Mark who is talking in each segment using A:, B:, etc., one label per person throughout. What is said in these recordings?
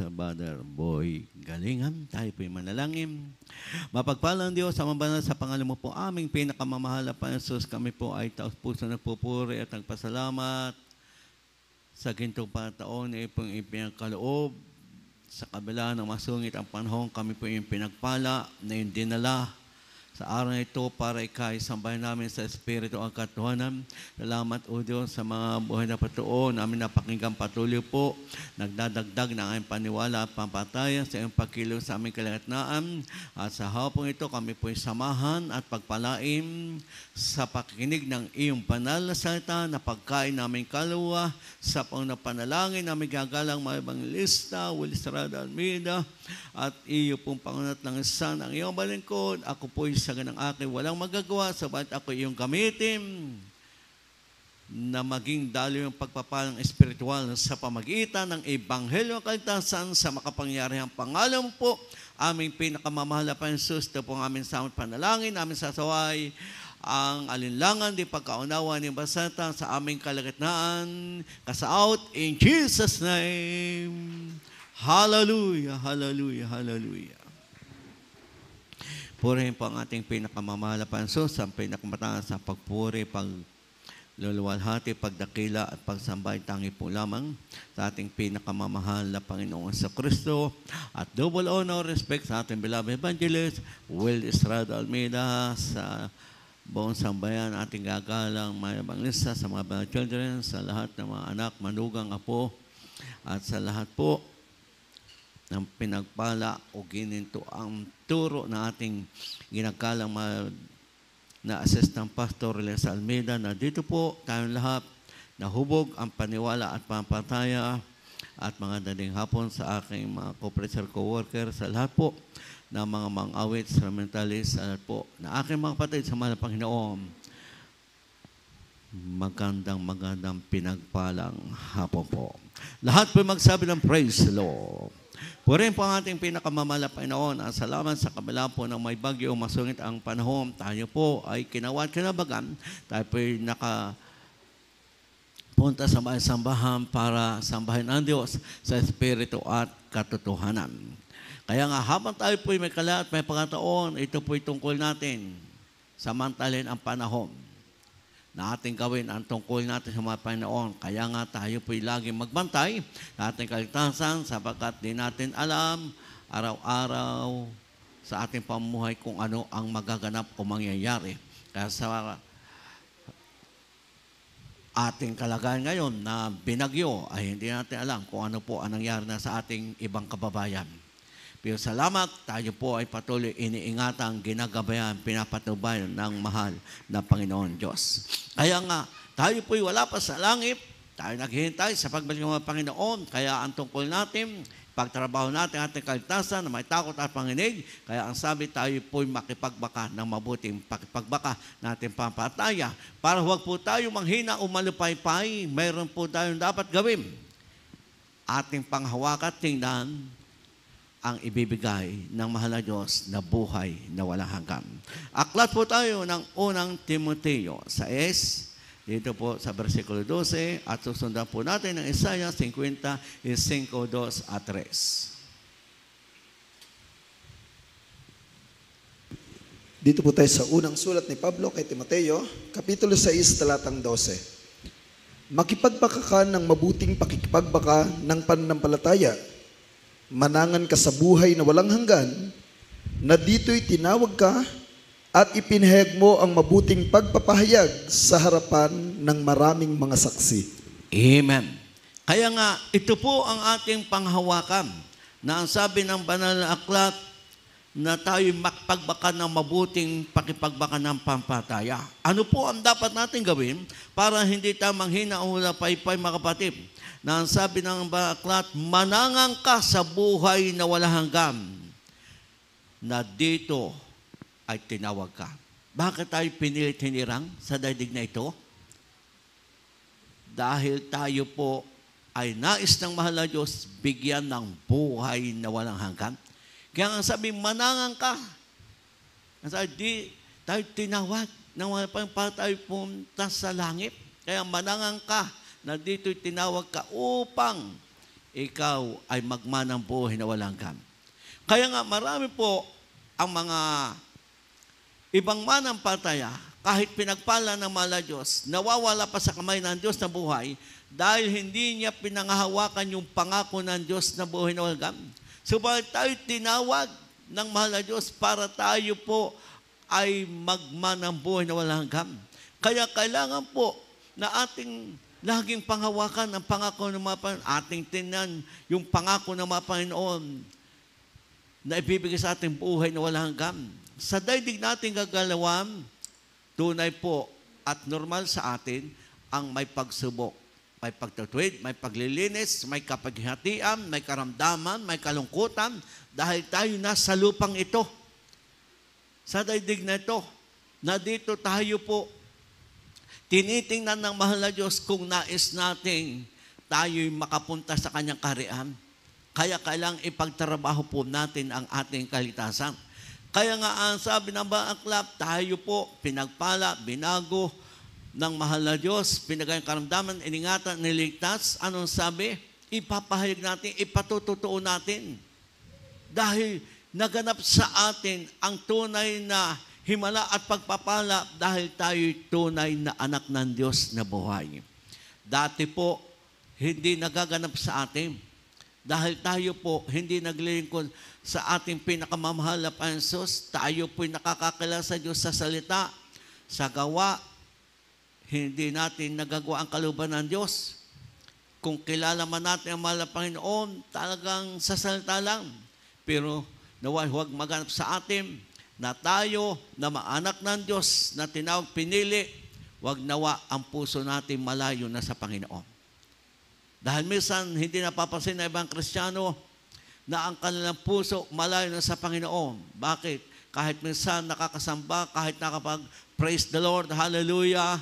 A: sa Brother Boy Galingan. Tayo po'y manalangin. Mapagpalang Diyos, sa mabanal sa pangalan mo po aming pinakamamahal na Panginoon, kami po ay taos puso nagpupuri at nagpasalamat sa gintong panataon na ipong ipinagkaloob. Sa kabila ng masungit ang panahon, kami po yung pinagpala na yung dinala sa araw na ito para ikaisambahin namin sa Espiritu ang katuhanan. Salamat o Diyos sa mga buhay na patuon. Namin napakinggan patuloy po. Nagdadagdag ng aming paniwala at pampatayan sa iyong pagkilos sa aming kalagitnaan. At sa hapong ito kami po'y samahan at pagpalain sa pakikinig ng iyong banal na salita na pagkain namin kaluluwa sa panalangin namin gagalang mga ebangelista, Will Estrada Almeida, at iyo pong pangunat ng isan ang iyong balingkod. Ako po'y sa ganang akin walang magagawa, sabat ako iyong gamitin na maging dalo yung pagpapalang espiritual sa pamagitan ng Ebanghelyo ng Kaligtasan sa makapangyarihang pangalan po. Aming pinakamamahal na Panginoon, ito po ang aming samot panalangin, aming sasaway ang alinlangan di pagkaunawa ni Basata sa aming kalagitnaan. Kasaot in Jesus' name. Hallelujah, hallelujah, hallelujah. Purihin po ang ating pinakamamahal na Panginoon, sa pinakamataas sa pagpuri, pagluluwalhati, pagdakila at pagsambay tangi po lamang sa ating pinakamamahal na Panginoon sa Kristo. At double honor, respect sa ating beloved evangelist, Will Estrada Almeida, sa buong sambayan, ating gagalang mga evangelista, sa mga bad children, sa lahat ng mga anak, manugang, apo, at sa lahat po ng pinagpala o gininto ang turo na ating ginagalang na Assistant Pastor Les Almeida, na dito po tayong lahat nahubog ang paniwala at pampataya at mga daling hapon sa aking mga co-preacher, co-worker, sa lahat po ng mga mang-awit, instrumentalist, sa lahat po na aking mga kapatid sa mahal na Panginoon. Magandang pinagpalang hapon po. Lahat po magsabi ng praise the Lord. Purihin po ang ating pinakamamahal na Panginoon. Salamat sa kabila po ng may bagyo o masungit ang panahon. Tayo po ay kinawat kinabagan. Tayo po ay nakapunta sa sambahan para sambahin ang Diyos sa Espiritu at katotohanan. Kaya nga habang tayo po ay may kala at may pagkataon, ito po ay tungkol natin samantalin ang panahon na ating gawin ang tungkol natin sa mga Panginoon. Kaya nga tayo po'y laging magbantay sa ating kaligtasan sapagkat di natin alam araw-araw sa ating pamumuhay kung ano ang magaganap o mangyayari. Kaya sa ating kalagayan ngayon na binagyo ay hindi natin alam kung ano po ang nangyari na sa ating ibang kababayan. Pero salamat, tayo po ay patuloy iniingatan, ginagabayan, pinapatubayan ng mahal na Panginoon Diyos. Kaya nga, tayo po'y wala pa sa langit, tayo naghihintay sa pagbalik ng mga Panginoon. Kaya ang tungkol natin, pagtrabaho natin ating kaligtasan na may takot at panginig. Kaya ang sabi, tayo po'y makipagbaka ng mabuting pakipagbaka natin pampataya. Para huwag po tayo manghina o malupaypay, mayroon po tayong dapat gawin. Ating panghawakan, tingnan ang ibibigay ng mahal na Diyos na buhay na walang hanggan. Aklat po tayo ng unang Timoteo 6, dito po sa versikulo 12, at susundan po natin ng Isaiah 50, 5, 2 at 3.
B: Dito po tayo sa unang sulat ni Pablo kay Timoteo, Kapitulo 6, talatang 12. Makipagbaka ka ng mabuting pakikipagbaka ng pananampalataya. Manangan ka sa buhay na walang hanggan, na dito'y tinawag ka at ipinahayag mo ang mabuting pagpapahayag sa harapan ng maraming mga saksi.
A: Amen. Kaya nga, ito po ang ating panghawakan na ang sabi ng banal na aklat na tayo'y makpagbaka ng mabuting pakipagbaka ng pampataya. Ano po ang dapat natin gawin para hindi tayo manghina o paypay, mga kapatid? Na ang sabi ng aklat, manangang ka sa buhay na walang hanggan, na dito ay tinawag ka. Bakit tayo pinilit hinirang sa daigdig na ito? Dahil tayo po ay nais ng mahal na Diyos bigyan ng buhay na walang hanggan. Kaya ang sabi, manangang ka. Ang sabi, di tayo tinawag ng para tayo punta sa langit. Kaya manangang ka, na dito'y tinawag ka upang ikaw ay magmanang buhay na walang hanggan. Kaya nga marami po ang mga ibang manampalataya, kahit pinagpala ng mahal na Diyos, nawawala pa sa kamay ng Diyos na buhay dahil hindi niya pinangahawakan yung pangako ng Diyos na buhay na walang hanggan. Subalit tayo tinawag ng mahal na Diyos para tayo po ay magmanang buhay na walang hanggan. Kaya kailangan po na ating laging panghawakan ang pangako ng mga Panginoon, ating tinan yung pangako ng mga Panginoon na ibibigay sa ating buhay na walang hanggan. Sa daigdig nating gagalawan, tunay po at normal sa atin ang may pagsubok, may pagtutwid, may paglilinis, may kapaghihatian, may karamdaman, may kalungkutan, dahil tayo nasa lupang ito. Sa daigdig na ito, na dito tayo po tinitingnan ng mahal na Diyos kung nais nating tayo'y makapunta sa Kanyang kaharian. Kaya kailangang ipagtrabaho po natin ang ating kalitasan. Kaya nga ang sabi ng Aklat, tayo po pinagpala, binago ng mahal na Diyos, pinagayang karamdaman, iningatan, niligtas. Anong sabi? Ipapahayag natin, ipatututuo natin. Dahil naganap sa atin ang tunay na himala at pagpapala dahil tayo'y tunay na anak ng Diyos na buhay. Dati po, hindi nagaganap sa atin. Dahil tayo po hindi naglilingkod sa ating pinakamamahal na Panginoon, tayo po'y nakakakilala sa Diyos sa salita, sa gawa, hindi natin nagagawa ang kalooban ng Diyos. Kung kilala man natin ang mahal na Panginoon, talagang sa salita lang. Pero naway huwag maganap sa atin na tayo na maanak ng Diyos na tinawag pinili, huwag nawa ang puso natin malayo na sa Panginoon. Dahil minsan, hindi napapansin na ibang Kristiyano na ang kanilang puso malayo na sa Panginoon. Bakit? Kahit minsan nakakasamba, kahit nakapag-praise the Lord, hallelujah,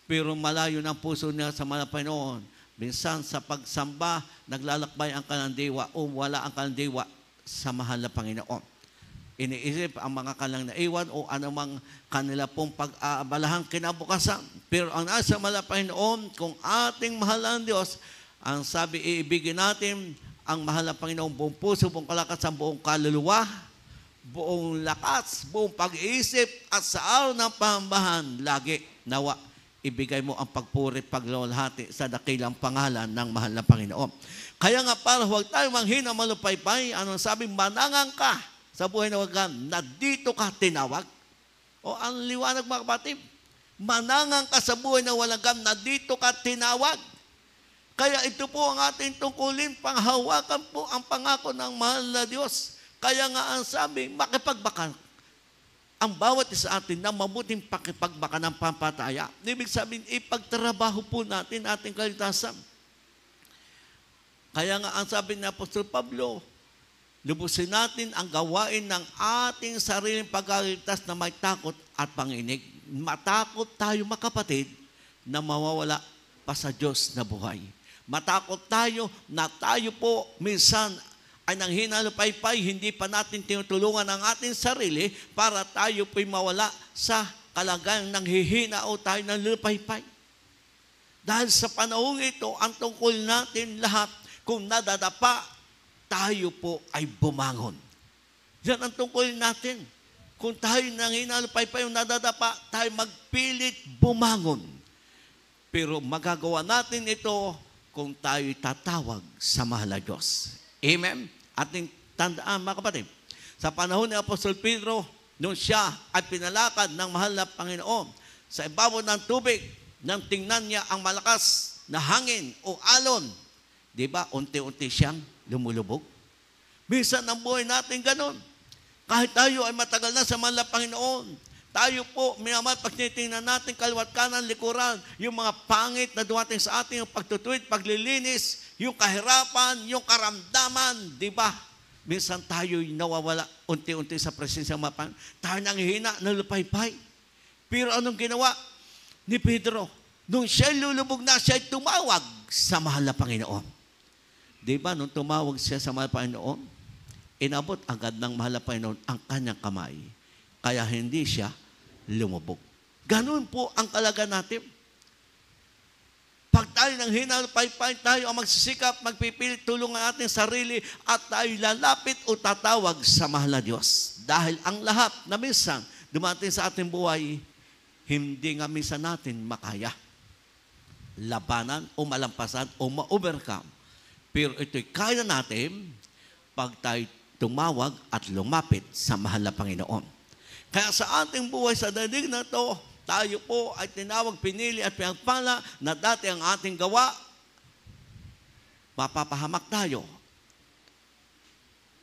A: pero malayo ng puso niya sa mga Panginoon. Minsan sa pagsamba, naglalakbay ang kanilang diwa o wala ang kanilang diwa sa mahal na Panginoon. Iniisip ang mga kanilang naiwan o anumang kanila pong pag-aabalahang kinabukasan. Pero ang nasa mahal na Panginoon, kung ating mahal ang Diyos, ang sabi, iibigin natin ang mahal na Panginoon buong puso, buong kalakas, buong kaluluwa, buong lakas, buong pag-iisip, at sa araw ng pahambahan, lagi nawa, ibigay mo ang pagpuri, paglalahati sa dakilang pangalan ng mahal na Panginoon. Kaya nga para huwag tayo manghina malupaypay, anong sabi, manangang ka sa buhay na wagan, na dito ka tinawag. O ang liwanag mga kapatid, manangang ka sa buhay na walang na dito ka tinawag. Kaya ito po ang ating tungkulin, panghawakan po ang pangako ng mahal na Diyos. Kaya nga ang sabi, makipagbaka ang bawat isa atin na mabuting pakipagbaka ng pampataya. Ibig sabihin, ipagtrabaho po natin ating kalitasan. Kaya nga ang sabi ni Apostol Pablo, lubusin natin ang gawain ng ating sariling pagkaligtas na may takot at panginig. Matakot tayo mga kapatid na mawawala pa sa Diyos na buhay. Matakot tayo na tayo po minsan ay nanghinalupaypay, hindi pa natin tinutulungan ang ating sarili para tayo po'y mawala sa kalagayan ng hihina o tayo ng lupaypay. Dahil sa panahong ito, ang tungkol natin lahat, kung nadadapa, tayo po ay bumangon. Yan ang tungkol natin. Kung tayo nanghinalupaypay o nadadapa, tayo magpilit bumangon. Pero magagawa natin ito kung tayo'y tatawag sa mahal na Diyos. Amen? Ating tandaan, mga kapatid, sa panahon ni Apostol Pedro, nung siya ay pinalakad ng mahal na Panginoon, sa ibabaw ng tubig, nang tingnan niya ang malakas na hangin o alon, di ba, unti-unti siyang lumulubog. Minsan ang buhay natin ganun. Kahit tayo ay matagal na sa mahal na Panginoon, tayo po, minamahal, pag tinitingnan natin kaliwat kanan, likuran, yung mga pangit na dumating sa ating, yung pagtutuwid, paglilinis, yung kahirapan, yung karamdaman, di ba? Minsan tayo'y nawawala unti-unti sa presensya ng mga Panginoon. Tayo nanghihina, nalupaypay. Pero anong ginawa ni Pedro? Nung siya'y lulubog na, siya'y tumawag sa mahal na Panginoon. Di ba, nung tumawag siya sa mahal na Panginoon, inabot agad ng mahal na Panginoon ang kanyang kamay. Kaya hindi siya lumubog. Ganun po ang kalaga natin. Pag tayo ng hinalpaypay, tayo ang magsisikap, magpipilit, tulong ang ating sarili, at tayo lalapit o tatawag sa mahal na Diyos. Dahil ang lahat na minsan dumating sa ating buhay, hindi nga minsan natin makaya labanan o malampasan o ma-overcome. Pero ito'y kaya natin pag tayo tumawag at lumapit sa mahal na Panginoon. Kaya sa ating buhay sa daigdig na ito, tayo po ay tinawag, pinili at pinagpala na dati ang ating gawa, mapapahamak tayo.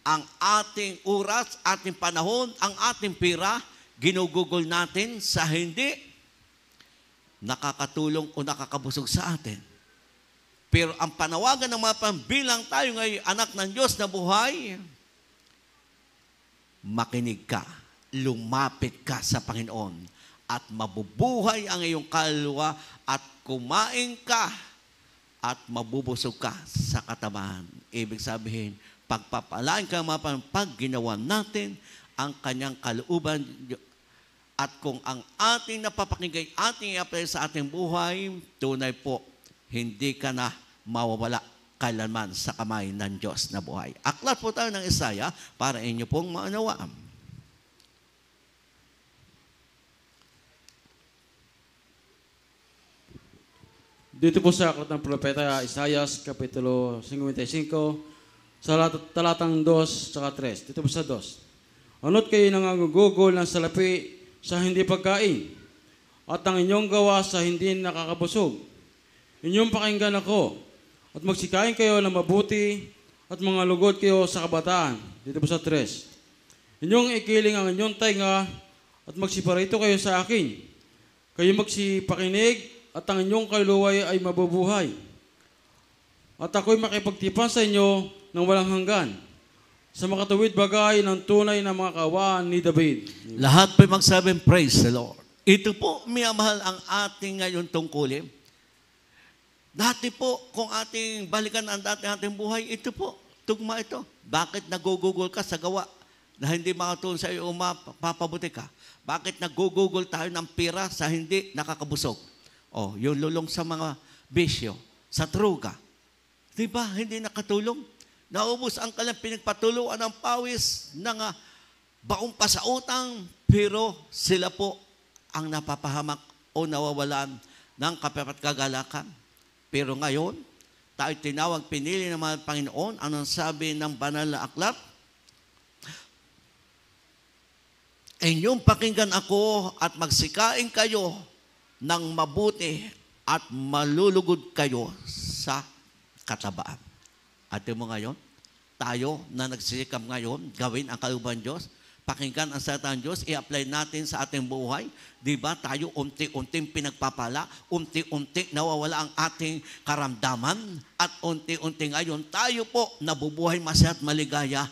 A: Ang ating oras, ating panahon, ang ating pira, ginugugol natin sa hindi nakakatulong o nakakabusog sa atin. Pero ang panawagan ng mga pambilang tayo ngayon, anak ng Diyos na buhay, makinig ka, lumapit ka sa Panginoon, at mabubuhay ang iyong kaluluwa, at kumain ka, at mabubusog ka sa katawan. Ibig sabihin, pagpapalain ka mga pag ginawa natin ang kanyang kalooban. At kung ang ating napapakinggan, ating i-apply sa ating buhay, tunay po, hindi ka na mawawala kailanman sa kamay ng Diyos na buhay. Aklat po tayo ng Isaiah para inyo pong maunawaan.
C: Dito po sa aklat ng propeta Isaiah, Kapitulo 55, sa talatang 2 at 3. Dito po sa 2. Ano't kayo nangangugugol ng salapi sa hindi pagkain, at ang inyong gawa sa hindi nakakabusog. Inyong pakinggan ako, at magsikain kayo ng mabuti, at mga lugod kayo sa kabataan. Dito po sa 3. Inyong ikiling ang inyong tainga, at magsiparito kayo sa akin. Kayo magsipakinig, at ang inyong kaluluwa ay mabubuhay. At ako'y makipagtipan sa inyo ng walang hanggan, sa makatuwid bagay ng tunay na mga kaawaan ni David.
A: Lahat po'y magsabing, praise the Lord. Ito po, minamahal ang ating ngayon tungkulin. Dati po, kung ating balikan ang ating buhay, ito po, tugma ito. Bakit nagugugol ka sa gawa na hindi makatulong sa iyo o mapapabuti ka? Bakit nagugugol tayo ng pira sa hindi nakakabusog? O, yung lulong sa mga bisyo, sa droga. Diba, hindi nakatulong? Naubos ang kanilang pinagpatuluan ng pawis ng baong pasautang, pero sila po ang napapahamak o nawawalan ng kapapat kagalakan. Pero ngayon, tayo tinawag, pinili ng mga Panginoon. Anong sabi ng banal na aklat? Inyong pakinggan ako at magsikain kayo ng mabuti at malulugod kayo sa katabaan. Atin mo ngayon, tayo na nagsisikap ngayon, gawin ang kalooban Diyos, pakinggan ang salita ng Diyos, i-apply natin sa ating buhay. Diba? Tayo unti-unting pinagpapala, unti-unti nawawala ang ating karamdaman, at unti-unti ngayon tayo po nabubuhay masaya at maligaya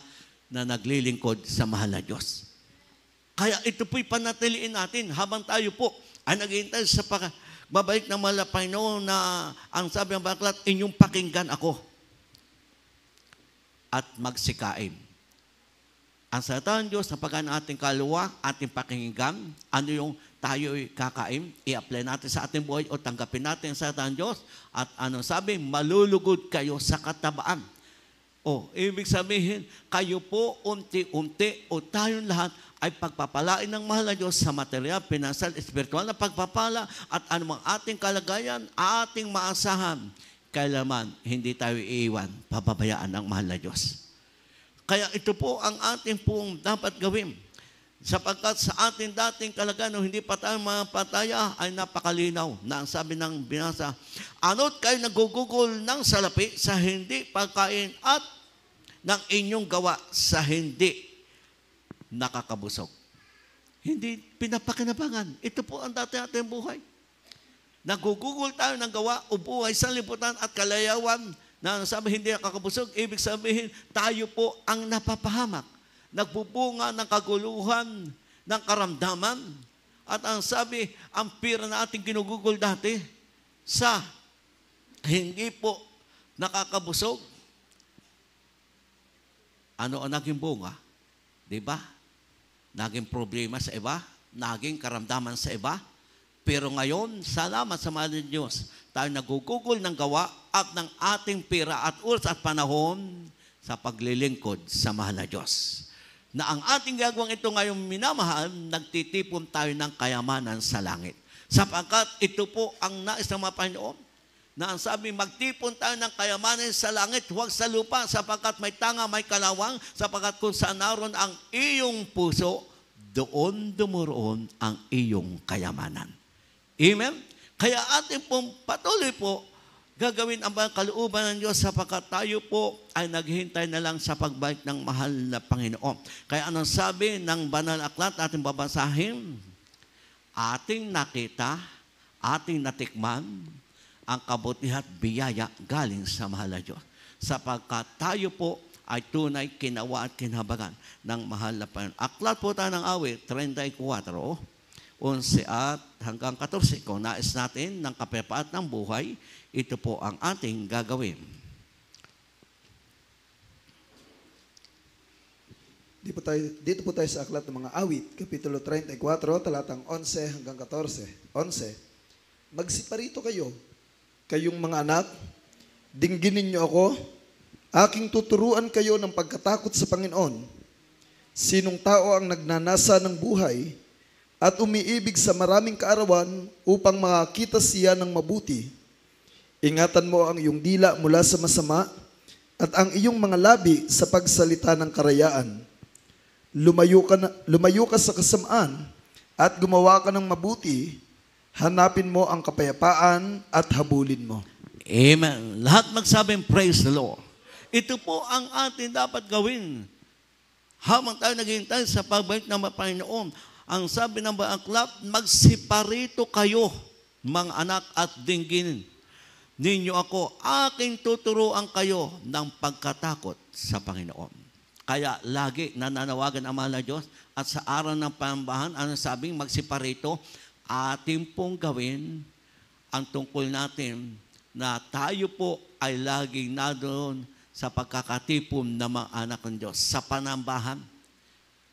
A: na naglilingkod sa mahal na Diyos. Kaya ito po'y panatiliin natin habang tayo po ay naghihintay sa babalik ng mahal na Panginoon na ang sabi ng baklat, inyong pakinggan ako at magsikain. Ang salita ng Diyos, napagaan ating kaluluwa, ating pakinggan, ano yung tayo'y kakain, i-apply natin sa ating buhay o tanggapin natin ang salita ng Diyos, at ano sabi, malulugod kayo sa katabaan. O, ibig sabihin, kayo po unti-unti o tayong lahat ay pagpapalain ng mahal na Diyos sa material, pinasal, espiritual na pagpapala, at anumang ating kalagayan, ating maasahan, kailanman hindi tayo iiwan, pababayaan ng mahal na Diyos. Kaya ito po ang ating pong dapat gawin. Sapagkat sa ating dating kalagayan, hindi pa tayo mga pataya, ay napakalinaw na ang sabi ng binasa, ano't kayo nagugugol ng salapi sa hindi pagkain at ng inyong gawa sa hindi nakakabusog. Hindi pinapakinabangan. Ito po ang dati ating buhay. Nagugugol tayo ng gawa o buhay sa liputan at kalayawan na sabi hindi nakakabusog. Ibig sabihin, tayo po ang napapahamak. Nagbubunga ng kaguluhan, ng karamdaman. At ang sabi, ang pira na ating ginugugol dati sa hindi po nakakabusog. Ano ang naging bunga? Diba? Naging problema sa iba, naging karamdaman sa iba. Pero ngayon, salamat sa mahal ng Diyos, tayo nagugugol ng gawa at ng ating pira at oras at panahon sa paglilingkod sa mahal na Diyos. Na ang ating gagawang ito ngayong minamahal, nagtitipon tayo ng kayamanan sa langit. Sapagkat ito po ang nais ng mga Panginoon, na ang sabi, magtipon tayo ng kayamanan sa langit, huwag sa lupa, sapagkat may tanga, may kalawang, sapagkat kung saan naroon ang iyong puso, doon dumoroon ang iyong kayamanan. Amen? Kaya atin pong patuloy po gagawin ang kalooban ng Diyos sapagkat tayo po ay naghihintay na lang sa pagbalik ng mahal na Panginoon. Kaya anong sabi ng banal na aklat ating babasahin? Ating nakita, ating natikman ang kabutihan at biyaya galing sa mahal na Diyos. Sapagkat tayo po ay tunay kinawa at kinabagan ng mahal na Panginoon. Aklat po tayo ng awit, 34, 11 at hanggang 14. Kung nais natin ng kapayapaan ng buhay, ito po ang ating gagawin.
B: Dito po tayo sa aklat ng mga awit, Kapitulo 34, talatang 11 hanggang 14. 11. Magsiparito kayo, kayong mga anak, dingginin niyo ako, aking tuturuan kayo ng pagkatakot sa Panginoon. Sinong tao ang nagnanasa ng buhay at umiibig sa maraming kaarawan upang makakita siya ng mabuti? Ingatan mo ang iyong dila mula sa masama at ang iyong mga labi sa pagsalita ng karayaan. Lumayo ka sa kasamaan at gumawa ka ng mabuti. Hanapin mo ang kapayapaan at habulin mo.
A: Amen. Lahat magsabing praise the Lord. Ito po ang atin dapat gawin habang tayo naghihintay sa pagbalik ng Panginoon. Ang sabi ng aklat, magsiparito kayo, mga anak, at dingginin ninyo ako. Aking tuturuan kayo ng pagkatakot sa Panginoon. Kaya lagi nananawagan ang mahal na Diyos at sa araw ng panambahan, ano sabing magsiparito, ating pong gawin ang tungkol natin na tayo po ay laging nadoon sa pagkakatipon ng mga anak ng Diyos sa panambahan.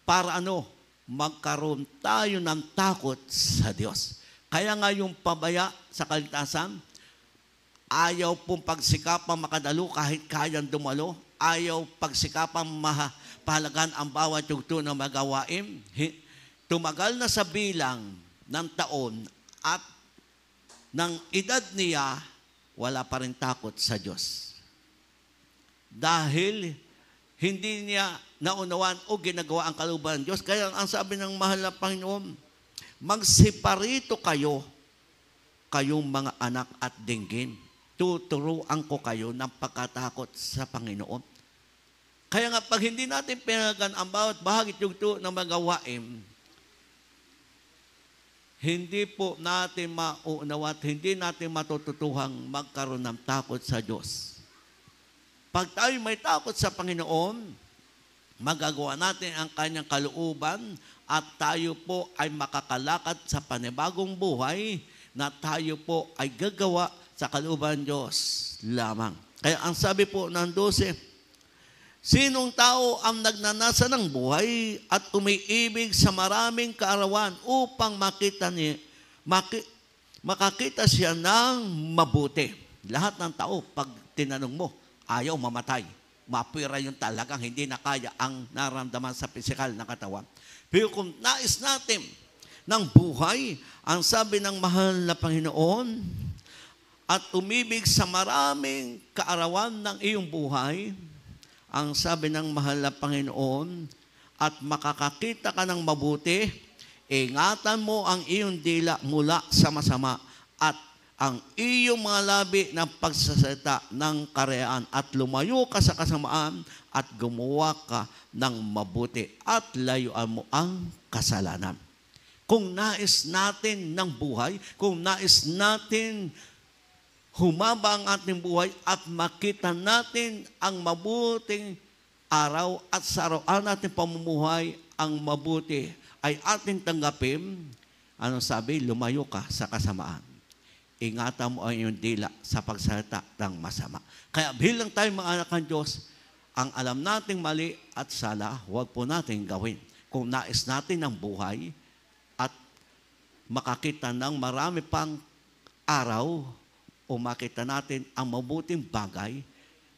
A: Para ano? Magkaroon tayo ng takot sa Diyos. Kaya nga yung pabaya sa kaligtasan, ayaw pong pagsikapang makadalo kahit kayang dumalo, ayaw pagsikapang pahalagan ang bawat yugto na magawain. Tumagal na sa bilang ng taon at ng edad niya, wala pa rin takot sa Diyos. Dahil hindi niya naunawan o ginagawa ang kalooban ng Diyos. Kaya ang sabi ng mahal na Panginoon, magsiparito kayo, kayong mga anak at dinggin. Tuturuan ko kayo ng pagkatakot sa Panginoon. Kaya nga pag hindi natin pinagan ang bawat bahagi yugto ng magawain, hindi po natin mauunawa at hindi natin matututuhang magkaroon ng takot sa Diyos. Pag tayo may takot sa Panginoon, magagawa natin ang kanyang kalooban at tayo po ay makakalakad sa panibagong buhay na tayo po ay gagawa sa kalooban ng Diyos lamang. Kaya ang sabi po ng 12, sinong tao ang nagnanasa ng buhay at umiibig sa maraming kaarawan upang makakita siya ng mabuti? Lahat ng tao, pag tinanong mo, ayaw mamatay. Mapira yung talagang hindi na kaya ang naramdaman sa pisikal na katawan. Pero kung nais natin ng buhay, ang sabi ng mahal na Panginoon, at umibig sa maraming kaarawan ng iyong buhay, ang sabi ng mahal na Panginoon, at makakakita ka ng mabuti, ingatan mo ang iyong dila mula sa masama at ang iyong mga labi ng pagsasalita ng karayaan at lumayo ka sa kasamaan at gumawa ka ng mabuti at layuan mo ang kasalanan. Kung nais natin ng buhay, kung nais natin humaba ang ating buhay at makita natin ang mabuting araw at sa araw natin pamumuhay ang mabuti ay ating tanggapin, ano sabi? Lumayo ka sa kasamaan. Ingatan mo ang iyong dila sa pagsalita ng masama. Kaya bilang tayo mga anak ng Diyos, ang alam nating mali at sala, huwag po natin gawin. Kung nais natin ng buhay at makakita ng marami pang araw o makita natin ang mabuting bagay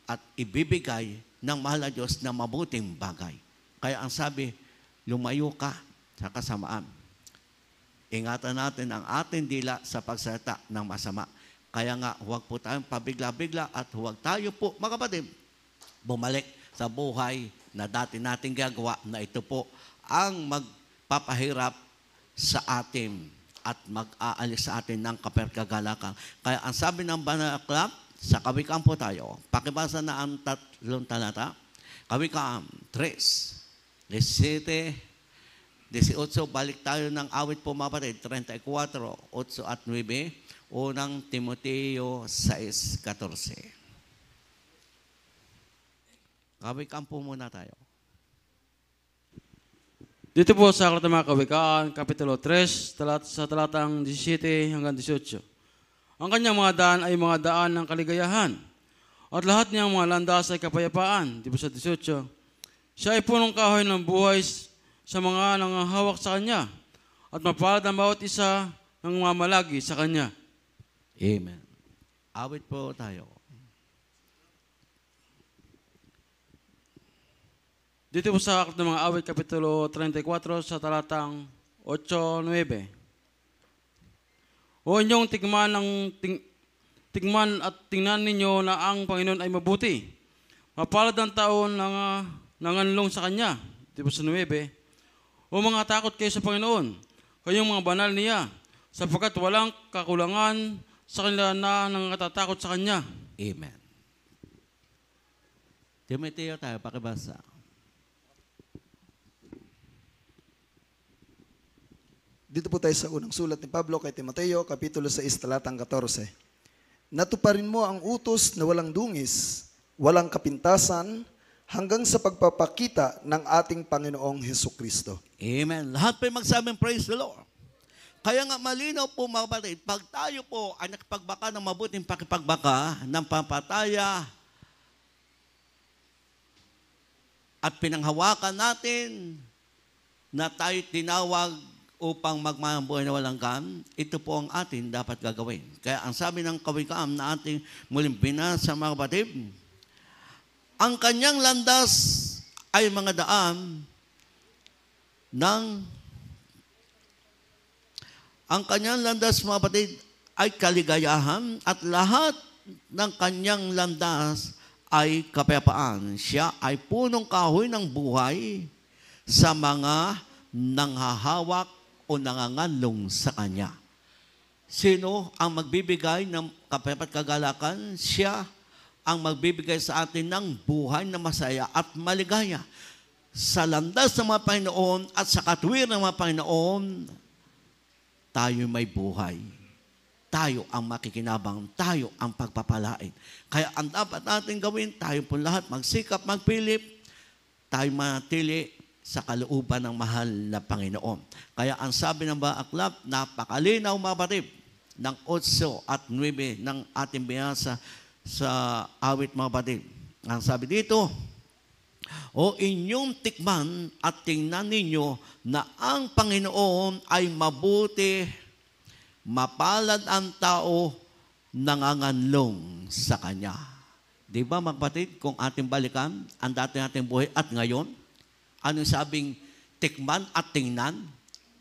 A: at ibibigay ng mahal na Diyos na mabuting bagay. Kaya ang sabi, lumayo ka sa kasamaan. Ingatan natin ang ating dila sa pagsalita ng masama. Kaya nga, huwag po tayong pabigla-bigla at huwag tayo po, mga kapatid, bumalik sa buhay na dati nating gagawa na ito po ang magpapahirap sa atin at mag-aalis sa atin ng kaperkagalakan. Kaya ang sabi ng Banal na Aklat, sa Kawikaan po tayo, pakibasa na ang 3 talata, Kawikaan 3, 17, 18, balik tayo ng awit po mga kapatid, 34, 8 at 9, unang Timoteo 6:14. Kawikaan po muna tayo.
C: Dito po sa Aklat ng mga Kawikaan, Kapitulo 3, sa talatang 17 hanggang 18. Ang kanyang mga daan ay mga daan ng kaligayahan, at lahat niyang mga landas ay kapayapaan. Di ba sa 18? Siya ay punong kahoy ng buhay sa mga nangahawak sa kanya, at mapalad ang bawat isa ng mamalagi sa kanya.
A: Amen. Awit po tayo.
C: Dito po sa Aklat ng mga Awit, Kapitulo 34, sa talatang 8-9. O inyong tigman at tingnan ninyo na ang Panginoon ay mabuti. Mapalad ang taon na nanganlong sa Kanya. Dito po sa 9. O mga takot kayo sa Panginoon, kayong mga banal niya, sapagkat walang kakulangan sa kanila na nangatatakot sa Kanya.
A: Amen. Timoteo tayo, pakibasa.
B: Dito po tayo sa unang sulat ni Pablo kay Timoteo, Kapitulo 6, talatang 14. Natuparin mo ang utos na walang dungis, walang kapintasan, hanggang sa pagpapakita ng ating Panginoong Hesukristo.
A: Amen. Lahat po magsabing praise the Lord. Kaya nga malinaw po mga kapatid, pag tayo po ay nakipagbaka ng mabuting pakipagbaka ng pampataya at pinanghawakan natin na tayo tinawag upang magmamabuhay na walang hanggan, ito po ang atin dapat gagawin. Kaya ang sabi ng Kawikaan na ating muling binasa mga kapatid, ang kanyang landas ay mga daan ang kanyang landas mga kapatid ay kaligayahan at lahat ng kanyang landas ay kapayapaan. Siya ay punong kahoy ng buhay sa mga nanghahawak o nanganganlong sa Kanya. Sino ang magbibigay ng kapayapaan at kagalakan? Siya ang magbibigay sa atin ng buhay na masaya at maligaya. Sa landas ng mga Panginoon at sa katuwiran ng mga Panginoon, tayo may buhay. Tayo ang makikinabang, tayo ang pagpapalain. Kaya ang dapat natin gawin, tayo po lahat magsikap, magpilip, tayo manatili sa kalooban ng mahal na Panginoon. Kaya ang sabi ng mga aklat, napakalinaw mga kapatid, ng 8 at 9 ng ating binasa sa awit mga kapatid. Ang sabi dito, o inyong tikman at tingnan ninyo na ang Panginoon ay mabuti, mapalad ang tao nanganganlong sa Kanya. Di ba mga kapatid, kung ating balikan ang dati nating buhay at ngayon, anong sabing tikman at tingnan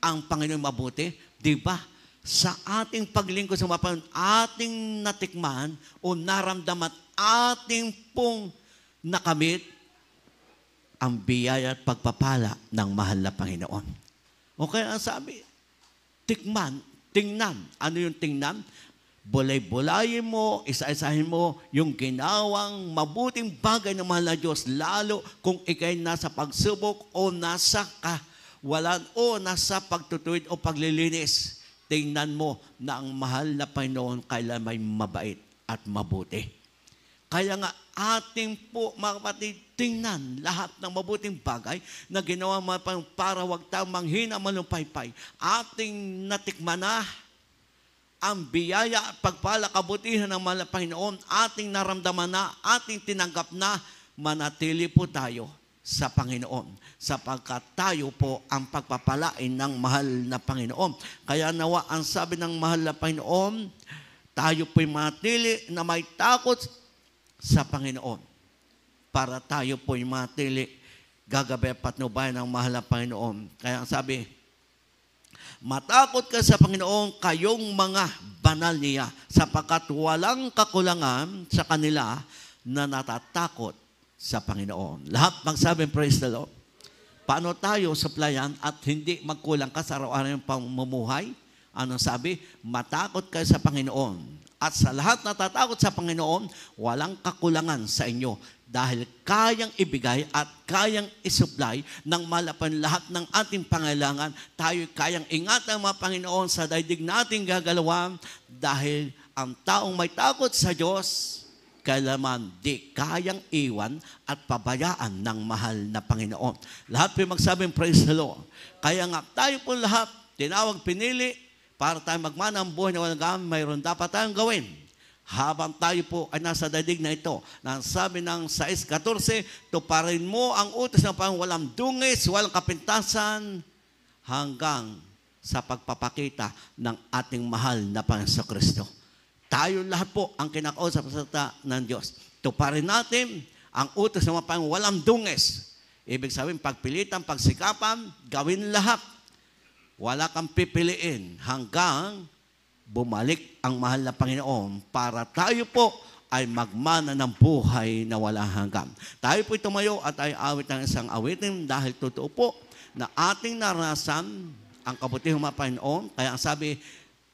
A: ang Panginoon mabuti? Di ba? Sa ating paglingkod sa mga Panginoon, ating natikman o naramdaman, ating pong nakamit ang biyaya at pagpapala ng mahal na Panginoon. O kaya ang sabi, tikman, tingnan. Ano yung tingnan? Bulay-bulayin mo, isa-isahin mo yung ginawang mabuting bagay ng mahal na Diyos, lalo kung ikay nasa pagsubok o nasa kawalan o nasa pagtutuwid o paglilinis. Tingnan mo na ang mahal na Panginoon kailan may mabait at mabuti. Kaya nga ating po mga kapatid, tingnan lahat ng mabuting bagay na ginawa mga Panginoon para wag tayong manghina malumpaypay. Ating natikman na ang biyaya at pagpala kabutihan ng mahal na Panginoon, ating naramdaman na, ating tinanggap na, manatili po tayo sa Panginoon sapagkat tayo po ang pagpapalain ng mahal na Panginoon. Kaya nawa ang sabi ng mahal na Panginoon, tayo po'y matili na may takot sa Panginoon. Para tayo po'y matili, gagabi patnubayan ng mahal na Panginoon. Kaya ang sabi, matakot ka sa Panginoon, kayong mga banal niya, sapagkat walang kakulangan sa kanila na natatakot sa Panginoon. Lahat magsabi, praise the Lord. Paano tayo supplyan at hindi magkulang ka sa araw-araw yung pamumuhay? Anong sabi? Matakot kayo sa Panginoon. At sa lahat na natatakot sa Panginoon, walang kakulangan sa inyo dahil kayang ibigay at kayang isupply ng malapan lahat ng ating pangailangan. Tayo kayang ingatan mga Panginoon sa daigdig nating gagalawan dahil ang taong may takot sa Diyos, kailanman di kayang iwan at pabayaan ng mahal na Panginoon. Lahat po magsabing praise the Lord. Kaya nga tayo po lahat tinawag, pinili para tayo magmana ang buhay na walang hanggan, mayroon dapat tayong gawin. Habang tayo po ay nasa daigdig na ito, na sabi ng 6:14, tuparin mo ang utos ng Panginoon, walang dungis, walang kapintasan, hanggang sa pagpapakita ng ating mahal na Panginoon Kristo. Tayo lahat po ang kinakausap sa salita ng Diyos. Tuparin natin ang utos ng Panginoon, walang dungis. Ibig sabihin, pagpilitan, pagsikapan, gawin lahat. Wala kang pipiliin hanggang bumalik ang mahal na Panginoon para tayo po ay magmana ng buhay na walang hanggan. Tayo po tumayo at ay awit ng isang awitin dahil totoo po na ating naranasan ang kabutihang mga Panginoon. Kaya ang sabi,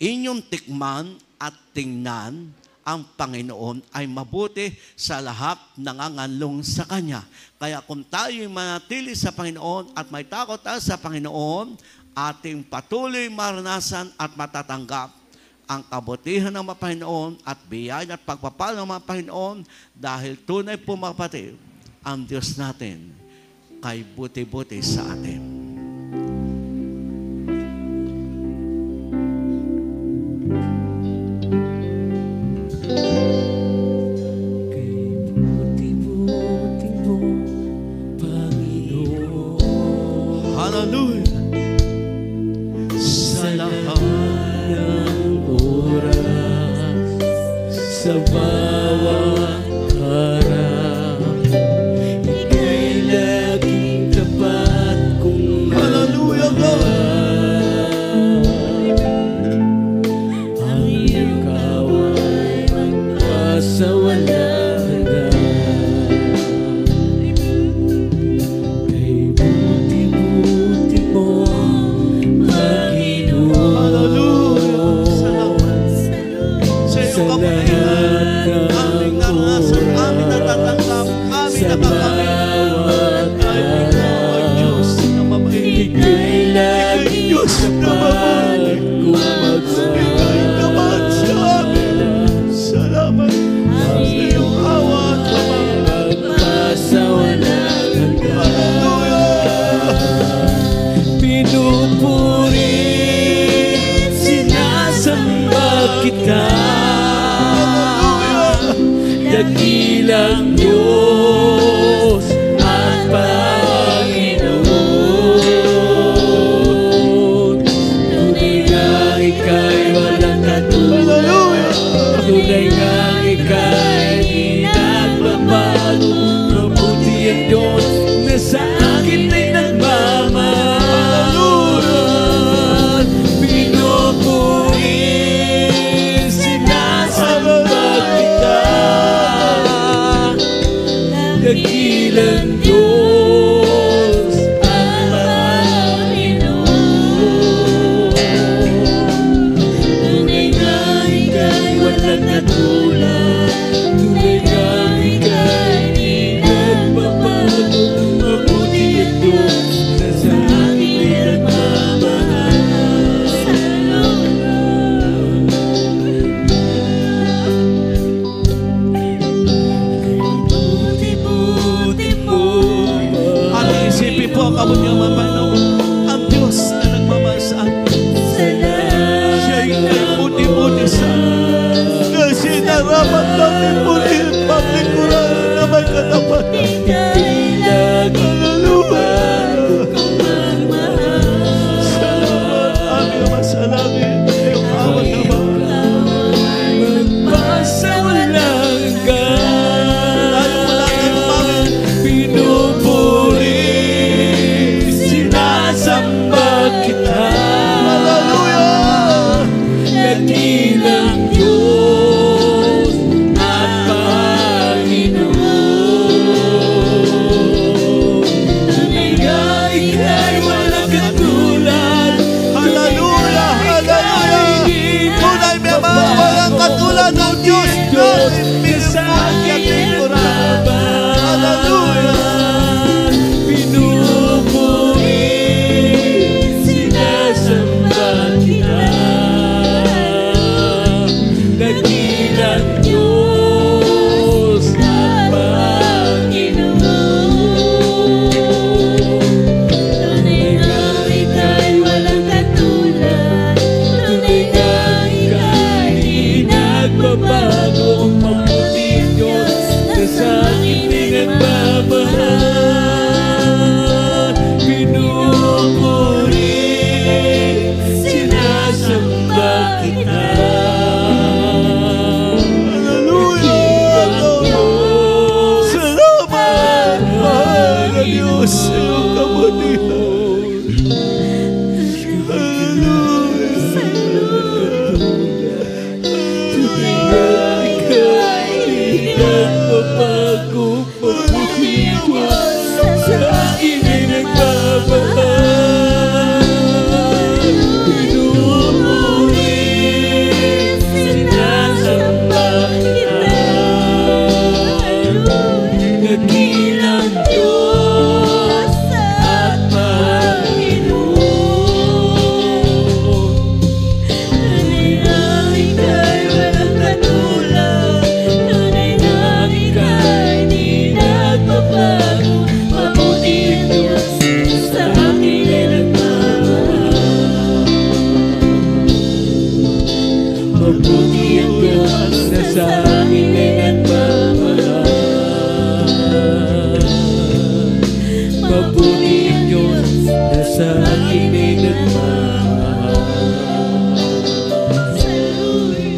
A: inyong tikman at tingnan ang Panginoon ay mabuti sa lahat nanganganlong sa Kanya. Kaya kung tayo manatili sa Panginoon at may takot tayo sa Panginoon, ating patuloy maranasan at matatanggap ang kabutihan ng mga Panginoon at biyaya at pagpapala ng mga Panginoon dahil tunay po mga kapatid, ang Diyos natin kay buti-buti sa atin. Hallelujah! Sa lahat
D: sa bawat harap, ika'y laging tapat kung
A: Hallelujah, God!
D: ang ikaw ay magpasawalang hanggan. Kay buti-buti mo, Panginoon.
A: Hallelujah! Salamat sa iyong kabutihan, aming naranasan, aming natatanggap, aming nakakamayan. Ay, ikaw ay Diyos na mabait.
D: Ika'y laging
A: Diyos na mabait. Ika'y tapat sa amin. Salamat sa iyong awa at kapal.
D: magpasawalang hanggan.
A: Hallelujah!
D: Pinupuri, sinasamba kita, dakilang Diyos at Panginoon. Tunay nga ika'y walang katulad, tunay nga ika'y di nagbabago. Mabuti ang Diyos na sa akin ay nagmamahal. Pinupuri, sinasamba kita,
A: Diyos sa iyong kabutihan.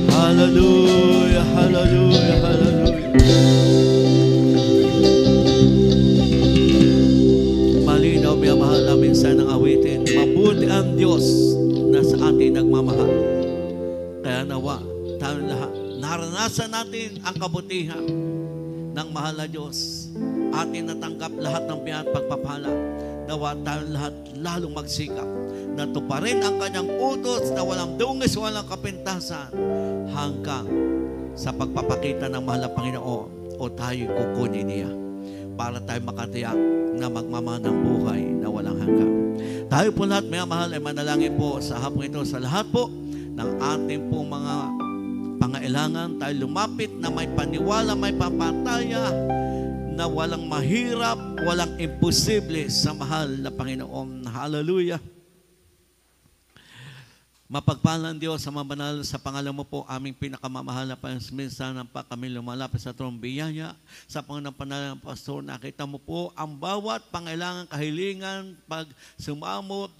A: Hallelujah, hallelujah, hallelujah. Malinaw, mahal namin sana ang awitin. Mabuti ang Diyos na sa atin nagmamahal. Kaya nawa, tayo lahat, naranasan natin ang kabutihan ng mahal na Diyos. Atin natanggap lahat ng biyaya at pagpapala. Nawa tayo lahat lalong magsikap na tuparin ang kanyang utos na walang dungis, walang kapintasan hanggang sa pagpapakita ng mahal na Panginoon o tayo kukunin niya para tayo makatiyak na magmamahal ng buhay na walang hanggan. Tayo po lahat, may mahal, ay manalangin po sa hapon ito sa lahat po ng ating po mga pangailangan. Tayo lumapit na may paniwala, may papataya, na walang mahirap, walang imposible sa mahal na Panginoon. Hallelujah. Mapagpalang Diyos sa mabanal sa pangalan mo po, aming pinakamamahal na Panginoon, ng pa kami lumalapit sa tronong biyaya. Sa Panginoon pangalan ng Pastor, nakita mo po ang bawat pangailangan, kahilingan, pag sumamo,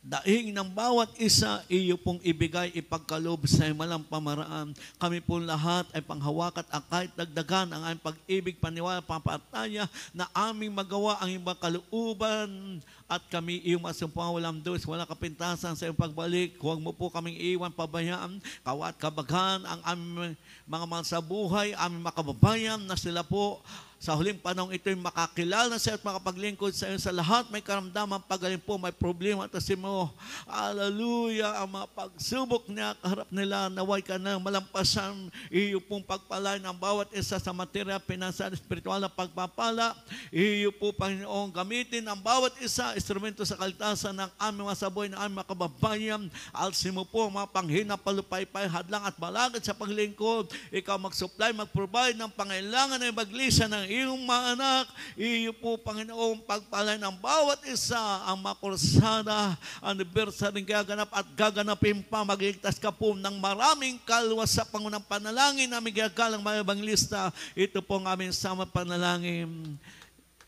A: daing ng bawat isa, iyo pong ibigay, ipagkaloob sa malang pamaraan. Kami po lahat ay panghawakat at kahit dagdagan ang aming pag-ibig, paniwala, papataya na aming magawa ang ibang kalooban at kami iyong masumpang walang dos, walang kapintasan sa iyong pagbalik. Huwag mo po kaming iwan, pabayaan, kawat kabaghan ang aming mga mahal sa buhay, aming makababayan na sila po sa huling panahon ito'y makakilala sa iyo at makapaglingkod sa iyo sa lahat. May karamdaman, pagaling po, may problema at mo. Hallelujah. Ang mga pagsubok niya, kaharap nila, naway ka na malampasan. Iyo pong pagpalay ng bawat isa sa material, pinansyal, espiritual na pagpapala. Iyo po, Panginoon, gamitin ang bawat isa, instrumento sa kalitasan ng aming mga saboy, ng aming mga kababayan. Alsin mo po, mga panghina, palupaypay, hadlang at balagad sa paglingkod. Ikaw mag-supply, mag-provide ng pangailangan ng baglisya ng iyong mga anak. Iyo po, Panginoon, pagpalay ng bawat isa ang makursada, anniversary gaganap at gaganapin pa, magligtas ka po ng maraming kalwa sa pangunang panalangin namin gagalang mga ebanglista. Ito po ang aming sama panalangin.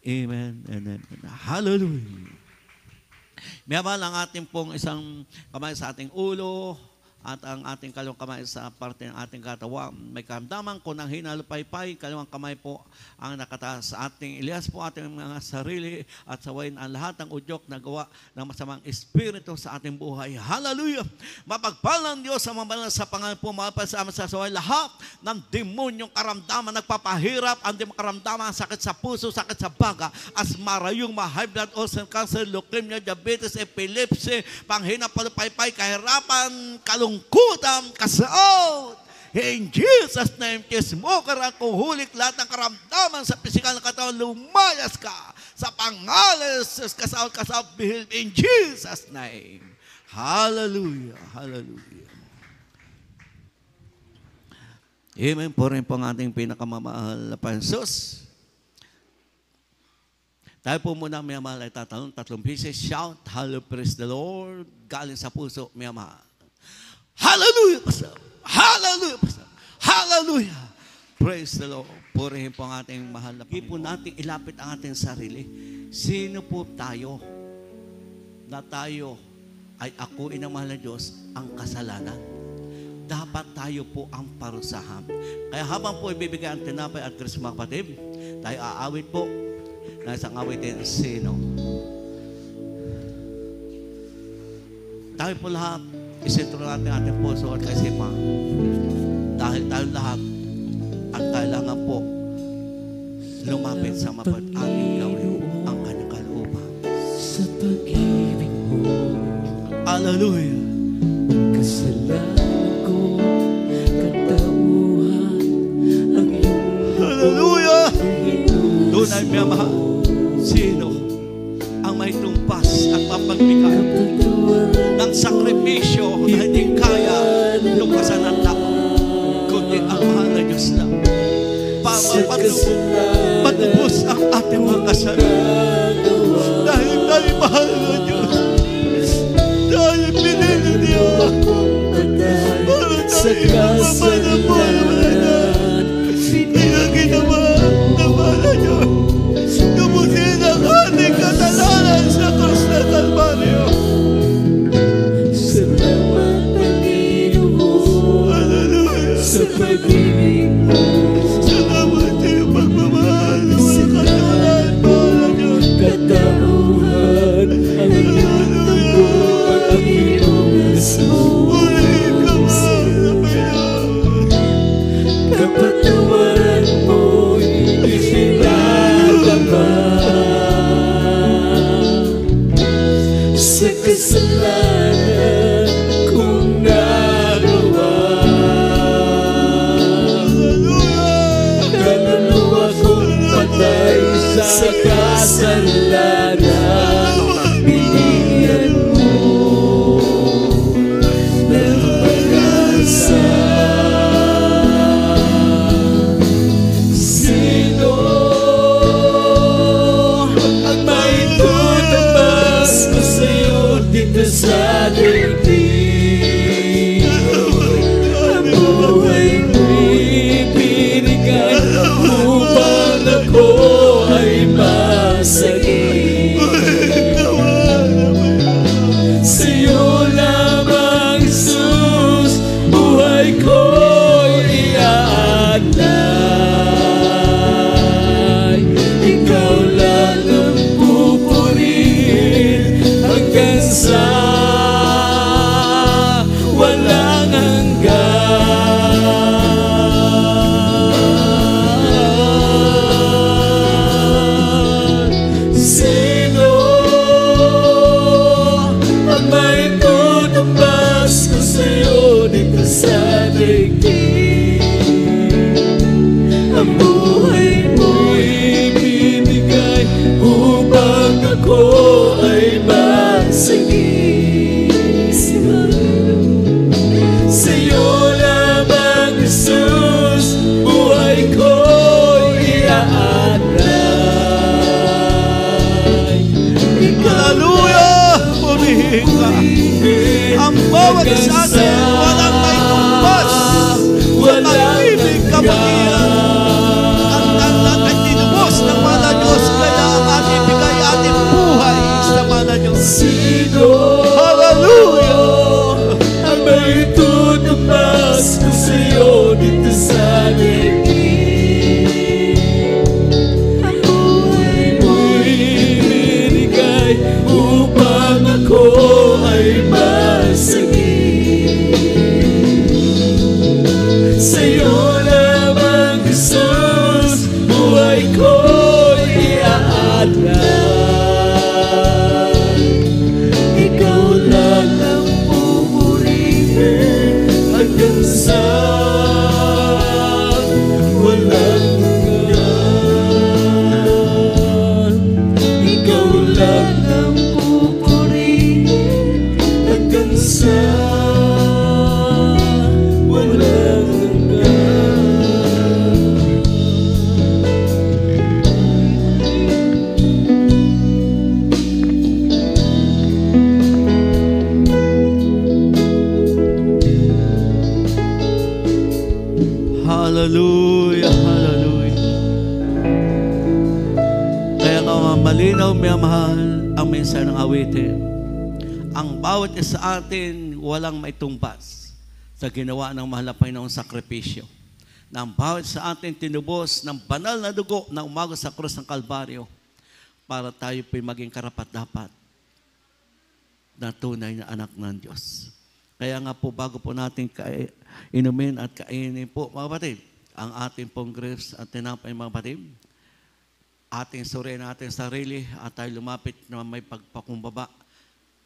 A: Amen and amen. Hallelujah. May abal ang ating pong isang kamay sa ating ulo at ang ating kalawang kamay sa parte ng ating katawan. May karamdaman kung ang hinalupaypay, kalawang kamay po ang nakataas sa ating Elias po, ating mga sarili at sawayin ang lahat ng udyok na gawa ng masamang espiritu sa ating buhay. Hallelujah! Mapagpalang Diyos sa mabanal sa pangalan po, mapasama sa saway lahat ng demonyong karamdaman, nagpapahirap, ang demonyong karamdaman, sakit sa puso, sakit sa baga, asmara, yung high blood, ulcer, cancer, leukemia, diabetes, epilepsy, panghina, palupaypay, kahirapan, kalungkutan, kasaot. In Jesus' name, kismoker at kuhulik lahat ng karamdaman sa pisikal na katawan, lumayas ka sa pangalan, kasaot, bihil, in Jesus' name. Hallelujah, hallelujah. Amen po rin po ang ating pinakamamahal na Pansos. Tayo po muna, may mahal, ay tatanong, 3 pieces, shout, hallelujah, praise the Lord, galing sa puso, may mahal. Hallelujah, Pastor. Hallelujah, Pastor. Hallelujah. Praise the Lord. Purihin po ang ating mahal na Panginoon. Hindi po natin ilapit ang ating sarili. Sino po tayo na tayo ay akuin ng mahal na Diyos ang kasalanan? Dapat tayo po ang parusahan. Kaya habang po ibibigay ang tinapay at Christmas kapatid, tayo aawit po Nasa awitin, sino? Tayo po lahat, isentro natin ating puso at kaisipan. Dahil tayo lahat, ang kailangan po, lumapit sa ating gawin ang kanyang kalooban.
D: Sa pag-ibig mo,
A: Hallelujah!
D: kasalanan ko, katauhan, ang iyong
A: Hallelujah!
D: inuusan
A: Doon ay may mahal. Sino ang may tumpas at papagbigay ng sakripisyo na hindi kaya lumpasan ang tao, kundi ang mahal na Diyos lang. Patubos ang ating mga kasalanan. Dahil tayo mahal na Diyos. Dahil pinili niyo para tayo mapanampalan. Kaya ginawa na mahal na Diyos. Tumusin ang ating kasalanan sa krus na Kalbaryo.
D: Salamat, Panginoon,
A: Hallelujah!
D: sa pag-ibig mo.
A: Salamat sa iyong pagmamahal. Kasalanan, mahal na Diyos.
D: Katauhan, ang iyong dugo at ang iyong asmo.
A: Muli ka mahal na Panginoon.
D: Kapatawaran mo'y isinagawa sa kasalanan kong nagawa. Kaluluwa kong patay sa kasalanan, binigyan mo ng pag-asa. Sino ang may tutubas ko sa'yo dito sa daigdig? Ang buhay mo'y binigay upang ako ay masagip. Sa'yo lamang, Jesus, buhay ko'y iaalay. Ikaw lang ang pupurihin hanggang sa walang hanggan. Sino ang may tutumbas ko sa'yo dito sa daigdig? Ang buhay mo'y ibinigay upang ako ay magsagip. Sa'yo lamang, Jesus, buhay ko'y iaalay.
A: Hallelujah! Purihin ka. Ang bawat sa atin, walang may tumpas. Pag-ibig kapagiran. Ang tanlan ay tinubos ng mahal na Diyos. Kaya ang ating bigay ating buhay sa mahal na Diyos.
D: Sino
A: Hallelujah!
D: ang may tutumbas ko sa'yo dito sa daigdig? Ang buhay mo'y ibinigay upang ako ay masagip. Sa'yo lamang, Jesus, buhay ko'y iaalay. Ikaw lang ang pupurihin hanggang sa walang hanggan. Ikaw lang ang pupurihin hanggang sa walang
A: Hallelujah! Hallelujah! Kaya nga malinaw, may mahal ang mensahe ng awitin. Ang bawat isa sa atin walang maitumbas sa ginawa ng mahal na Panginoong sakripisyo. Na ang bawat sa atin tinubos ng banal na dugo na umago sa krus ng Kalbaryo. para tayo po'y maging karapat-dapat na tunay na anak ng Diyos. Kaya nga po, bago po natin inumin at kainin po, mga kapatid, ang ating pong grapes at tinapay, mga kapatid, ating suriin natin sarili at tayo lumapit na may pagpakumbaba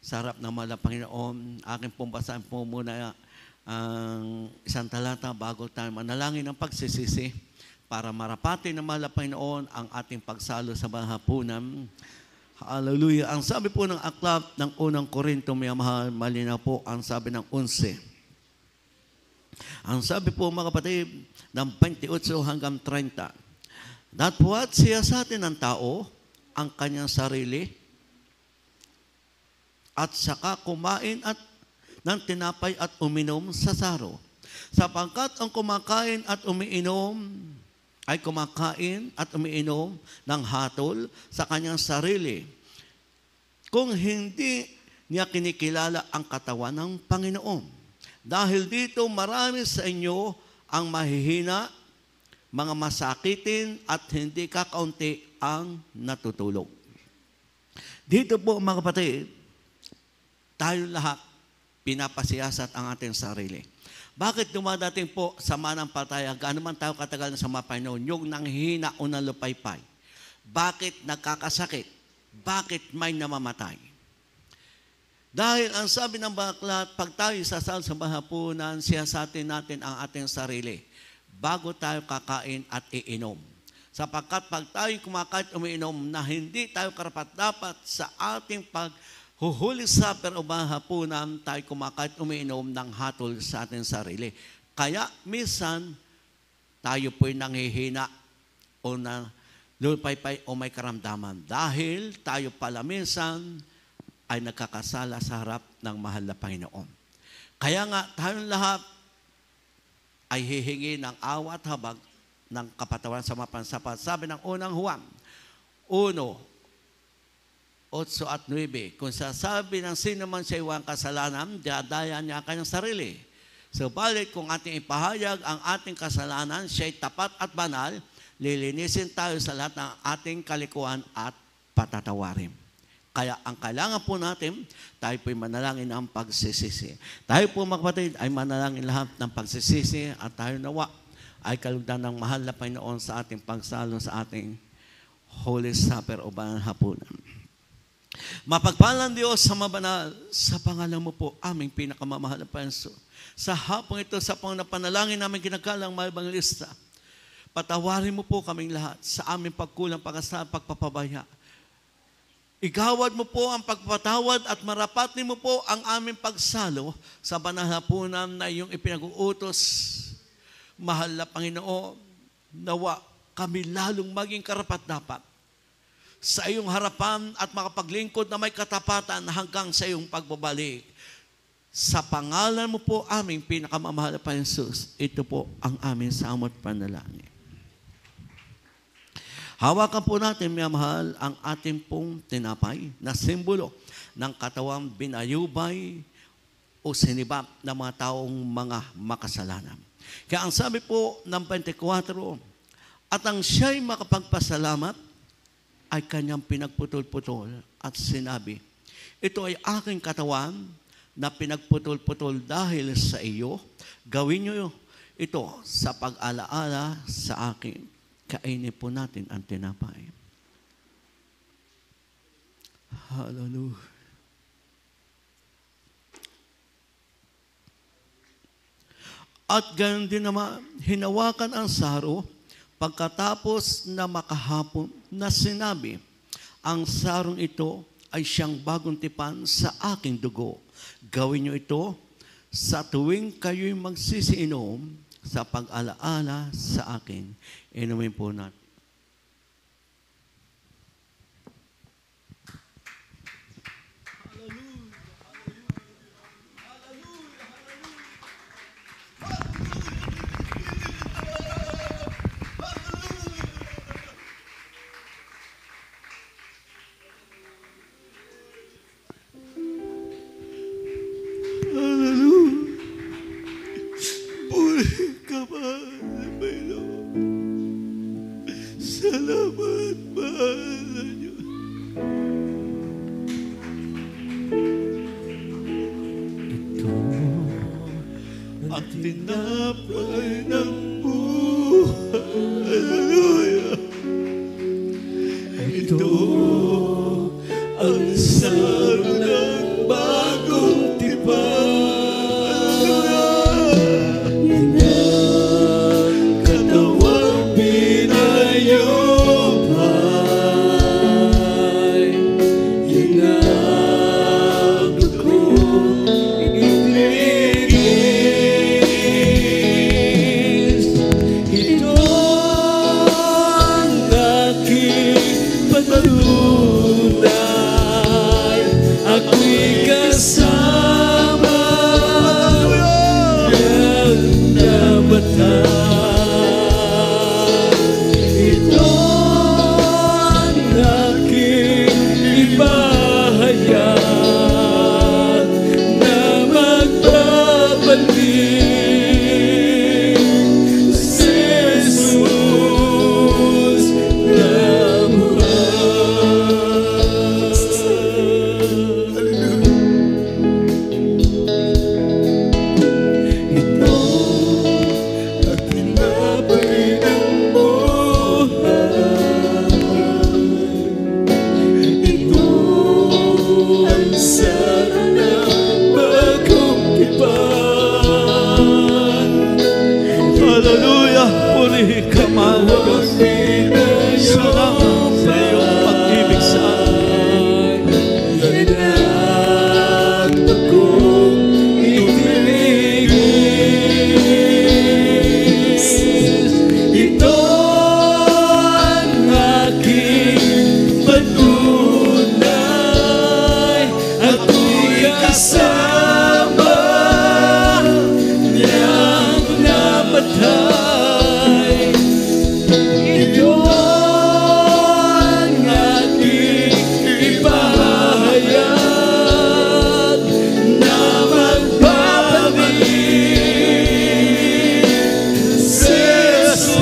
A: sa harap ng mahal na Panginoon. Aking pong basahin po muna ang isang talata bago tayo manalangin ng pagsisisi para marapati ng mahal na Panginoon ang ating pagsalo sa mahapunan. Hallelujah. Ang sabi po ng aklat ng unang Korinto, may mahal, malinaw po ang sabi ng 11. Ang sabi po, mga kapatid, ng 28 hanggang 30. Datwat siya sa atin ng tao ang kanyang sarili at saka kumain at ng tinapay at uminom sa saro. Sapagkat ang kumakain at umiinom ay kumakain at umiinom ng hatol sa kanyang sarili, kung hindi niya kinikilala ang katawan ng Panginoon. Dahil dito marami sa inyo ang mahihina, mga masakitin at hindi kakaunti ang natutulog. Dito po, mga kapatid, tayo lahat pinapasiyasat ang ating sarili. Bakit dumadating po sa manampalataya, gaano man tayo katagal na sa Panginoon, yung nanghihina o nalupaypay? Bakit nagkakasakit? Bakit may namamatay? Dahil ang sabi ng baklat, pag tayo sasal sa mahapunan, siyasatin natin ang ating sarili bago tayo kakain at iinom. Sapagkat pag tayo kumakain at umiinom na hindi tayo karapat-dapat sa ating paghuhuli supper o mahapunan, tayo kumakain at umiinom ng hatol sa ating sarili. Kaya minsan, tayo po'y nanghihina o na lupaypay o may karamdaman. Dahil tayo pala minsan ay nagkakasala sa harap ng mahal na Panginoon. Kaya nga, tayong lahat ay hihingi ng awa at habag ng kapatawaran sa mapansapat. Sabi ng unang Juan, 1:8 at 9, kung sasabi ng sino man siya iwang kasalanan, dadaya niya ang kanyang sarili. Subalit kung ating ipahayag ang ating kasalanan, siya'y tapat at banal, lilinisin tayo sa lahat ng ating kalikuan at patatawarin. Kaya ang kailangan po natin, tayo po'y manalangin ang pagsisisi. Tayo po, mga kapatid, ay manalangin lahat ng pagsisisi at tayo nawa ay kalugdan ng mahal na Panginoon sa ating pagsalo sa ating Holy Supper o banal hapunan. Mapagpalang Diyos sa mabanal, sa pangalan mo po, aming pinakamamahal na Panginoon. Sa hapong ito, sa panalangin namin ginagalang mga ebangelista, patawarin mo po kaming lahat sa aming pagkulang, pagkasal, pagpapabaya. Igawad mo po ang pagpatawad at marapatin mo po ang aming pagsalo sa banal hapunan na iyong ipinag-uutos. Mahal na Panginoon, nawa kami lalong maging karapat-dapat sa iyong harapan at makapaglingkod na may katapatan hanggang sa iyong pagbabalik. Sa pangalan mo po aming pinakamamahal na Panginoon, ito po ang aming samot panalangin. Hawakan po natin, mga mahal, ang ating pong tinapay na simbolo ng katawang binayubay o sinibap ng mga taong mga makasalanan. Kaya ang sabi po ng 24, at ang siya'y makapagpasalamat ay kanyang pinagputol-putol at sinabi, ito ay aking katawan na pinagputol-putol dahil sa iyo. Gawin niyo ito sa pag-alaala sa akin. Kainin po natin ang tinapay. Hallelujah. At gayon din naman, hinawakan ang saro pagkatapos na makahapon na sinabi, ang sarong ito ay siyang bagong tipan sa aking dugo. Gawin niyo ito sa tuwing kayo'y magsisiinom sa pag-alaala sa akin. Inumin po natin. tinapay ng buhay. Hallelujah. Ito ang sarap ng bagong tipan. Yan ang katawang pinayopay. Yan ang dugong itinigis. Ito ang aking patunay. Ako'y kasama ng namatay. Ito ang aking ibahayag na magbabalik si Jesus na ito ang tinapay ng buhay. Ito ang sarap ng bagong tipan. Hallelujah! Purihin ka, mahal na Diyos. Salamat sa iyong pag-ibig sa amin. Yan ang dugong itinigis. Ito ang aking patunay. Ako'y kasama niyang namatay. Ito ang aking ipahayag na magbabalik si Jesus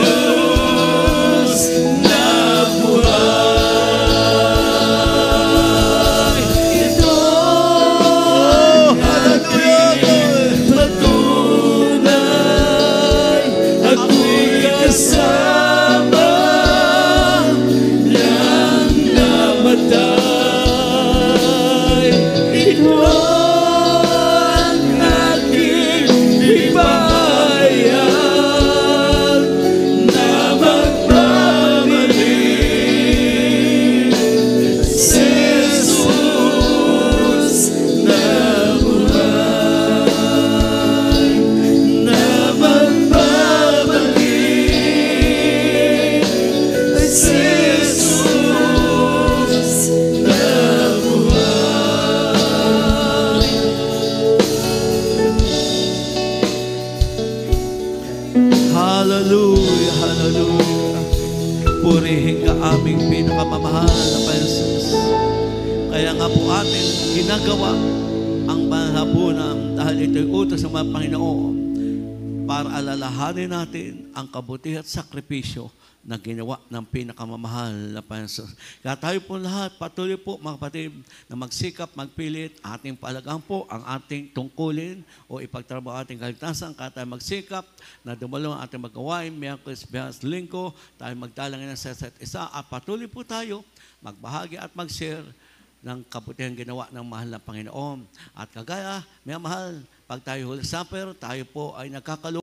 A: na buhay. Ito ang aking patunay. Ako'y kasama niyang namatay. Ito ang aking ipahayag na magbabalik si Jesus na buhay. Na magbabalik si Jesus na buhay. Hallelujah, hallelujah. Purihin ka aming pinakamamahal na Jesus. Kaya nga po ating ginagawa ang manhapunan dahil ito'y utos ng mga Panginoon para alalahanin natin ang kabutihan at sakripisyo na ginawa ng pinakamamahal na Panginoon. Kaya tayo po lahat, patuloy po mga kapatid na magsikap, magpilit, ating paalagaan po ang ating tungkulin o ipagtrabaho ating kaligtasan. Kaya tayo magsikap na dumalo ang ating magawain, Miyerkules, Biyernes, Linggo, tayo magdalangin ng sa isa't isa at patuloy po tayo magbahagi at mag-share ng kabutihan ginawa ng mahal na Panginoon. At kagaya, may mahal, pag tayo Holy Supper, tayo po ay nagkakaluwa